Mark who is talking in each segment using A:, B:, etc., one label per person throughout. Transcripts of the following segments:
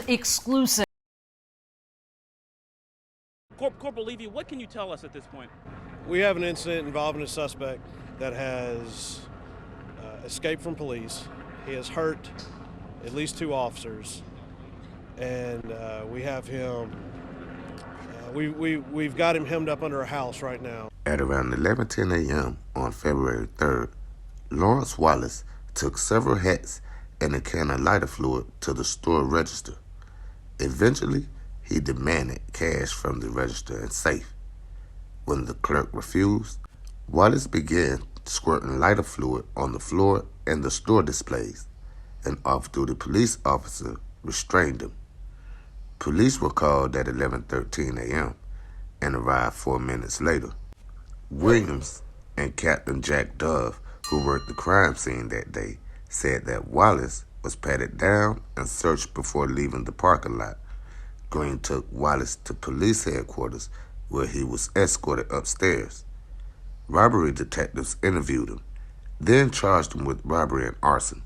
A: exclusive.
B: Corporal Levy, what can you tell us at this point?
C: We have an incident involving a suspect that has escaped from police. He has hurt at least 2 officers, and we have him. We've got him hemmed up under a house right now.
D: At around 11:10 a.m. on February 3rd, Lawrence Wallace took several hats and a can of lighter fluid to the store register. Eventually, he demanded cash from the register and safe. When the clerk refused, Wallace began squirting lighter fluid on the floor and the store displays. An off-duty police officer restrained him. Police were called at 11:13 a.m. and arrived 4 minutes later. Williams and Captain Jack Dove, who worked the crime scene that day, said that Wallace was patted down and searched before leaving the parking lot. Green took Wallace to police headquarters, where he was escorted upstairs. Robbery detectives interviewed him, then charged him with robbery and arson.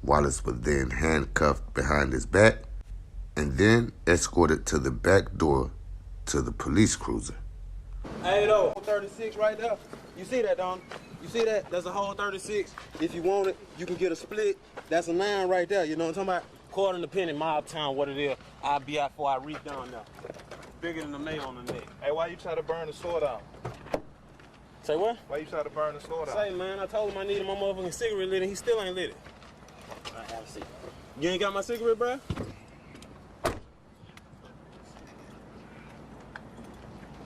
D: Wallace was then handcuffed behind his back and then escorted to the back door to the police cruiser.
E: Hey, though, 36 right there. You see that, Don? You see that? That's a whole 36. If you want it, you can get a split. That's a 9 right there. You know what I'm talking about? Quarter the penny, Mob Town, what it is. I'll be out before I reach down there. Bigger than the nail on the neck.
F: Hey, why you try to burn the sword out?
E: Say what?
F: Why you try to burn the sword out?
E: Say, man, I told him I needed my motherfucking cigarette lit, and he still ain't lit it. I have a cigarette. You ain't got my cigarette, bro?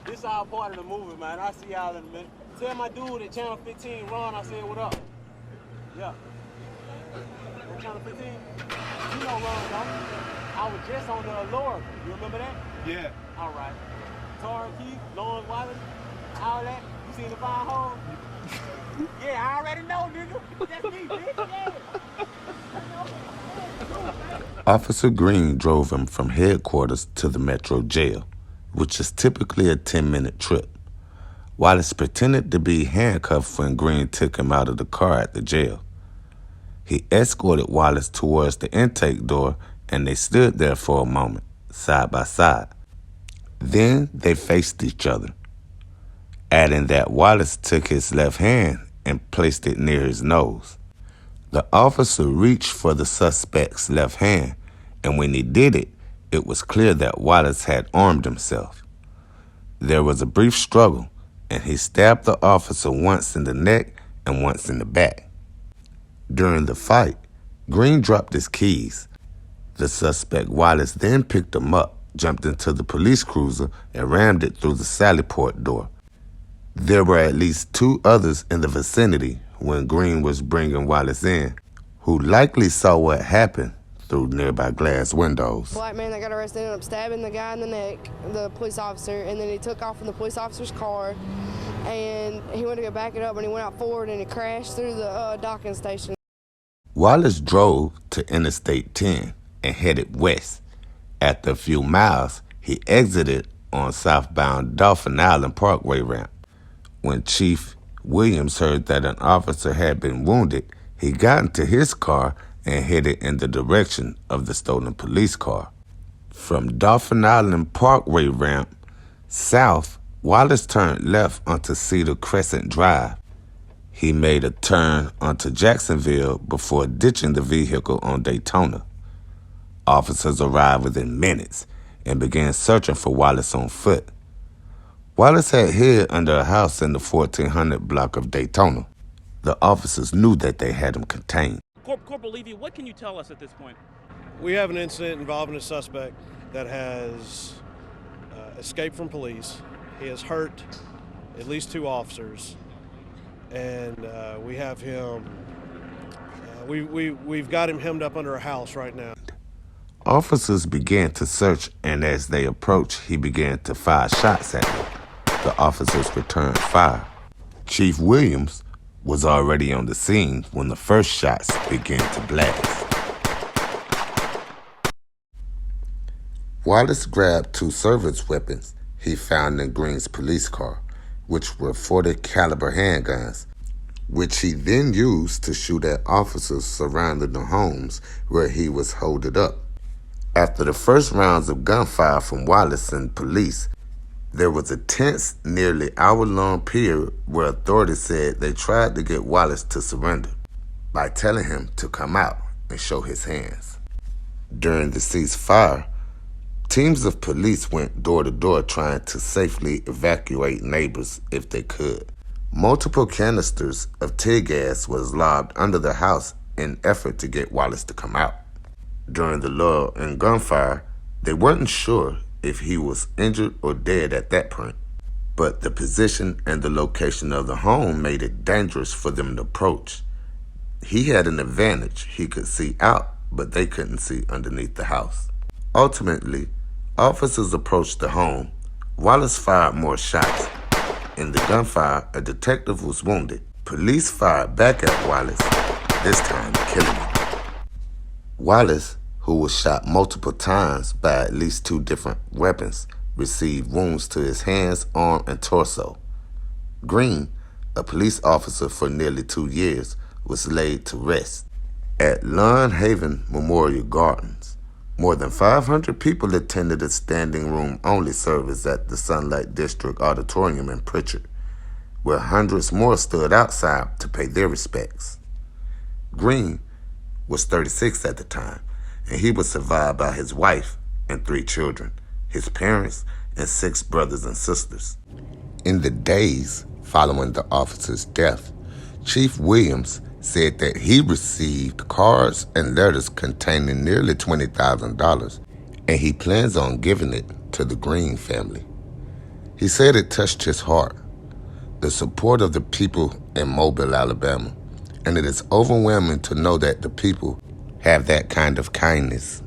E: This all part of the movie, man. I'll see y'all in a minute. Tell my dude at Channel 15, Ron, I said what up. Yeah. On Channel 15? You know Ron, don't? I was just on the Allure. You remember that?
F: Yeah.
E: All right. Tar Keith, Lawrence Wallace, all that. You seen the fire hole? Yeah, I already know, nigga. That's me, bitch. Yeah.
D: Officer Green drove him from headquarters to the Metro Jail, which is typically a 10-minute trip. Wallace pretended to be handcuffed when Green took him out of the car at the jail. He escorted Wallace towards the intake door, and they stood there for a moment, side by side. Then they faced each other, adding that Wallace took his left hand and placed it near his nose. The officer reached for the suspect's left hand, and when he did it, it was clear that Wallace had armed himself. There was a brief struggle, and he stabbed the officer once in the neck and once in the back. During the fight, Green dropped his keys. The suspect Wallace then picked him up, jumped into the police cruiser, and rammed it through the Sallyport door. There were at least 2 others in the vicinity when Green was bringing Wallace in, who likely saw what happened through nearby glass windows.
G: Black man that got arrested ended up stabbing the guy in the neck, the police officer, and then he took off in the police officer's car, and he went to go back it up, and he went out forward, and he crashed through the docking station.
D: Wallace drove to Interstate 10 and headed west. After a few miles, he exited on southbound Dolphin Island Parkway ramp. When Chief Williams heard that an officer had been wounded, he got into his car and headed in the direction of the stolen police car. From Dolphin Island Parkway ramp south, Wallace turned left onto Cedar Crescent Drive. He made a turn onto Jacksonville before ditching the vehicle on Daytona. Officers arrived within minutes and began searching for Wallace on foot. Wallace had hid under a house in the 1400 block of Daytona. The officers knew that they had him contained.
B: Corporal Levy, what can you tell us at this point?
C: We have an incident involving a suspect that has escaped from police. He has hurt at least 2 officers, and we have him. We've got him hemmed up under a house right now.
D: Officers began to search, and as they approached, he began to fire shots at them. The officers returned fire. Chief Williams was already on the scene when the first shots began to blast. Wallace grabbed 2 service weapons he found in Green's police car, which were .40 caliber handguns, which he then used to shoot at officers surrounding the homes where he was holed up. After the first rounds of gunfire from Wallace and police, there was a tense, nearly hour-long period where authorities said they tried to get Wallace to surrender by telling him to come out and show his hands. During the ceasefire, teams of police went door to door trying to safely evacuate neighbors if they could. Multiple canisters of tear gas was lobbed under the house in effort to get Wallace to come out. During the lull in gunfire, they weren't sure if he was injured or dead at that point, but the position and the location of the home made it dangerous for them to approach. He had an advantage. He could see out, but they couldn't see underneath the house. Ultimately, officers approached the home. Wallace fired more shots. In the gunfire, a detective was wounded. Police fired back at Wallace, this time killing him. Wallace, who was shot multiple times by at least 2 different weapons, received wounds to his hands, arm, and torso. Green, a police officer for nearly 2 years, was laid to rest. At Lawn Haven Memorial Gardens, more than 500 people attended a standing room-only service at the Sunlight District Auditorium in Pritchard, where hundreds more stood outside to pay their respects. Green was 36 at the time, and he was survived by his wife and 3 children, his parents, and 6 brothers and sisters. In the days following the officer's death, Chief Williams said that he received cards and letters containing nearly $20,000, and he plans on giving it to the Green family. He said it touched his heart, the support of the people in Mobile, Alabama, and it is overwhelming to know that the people have that kind of kindness.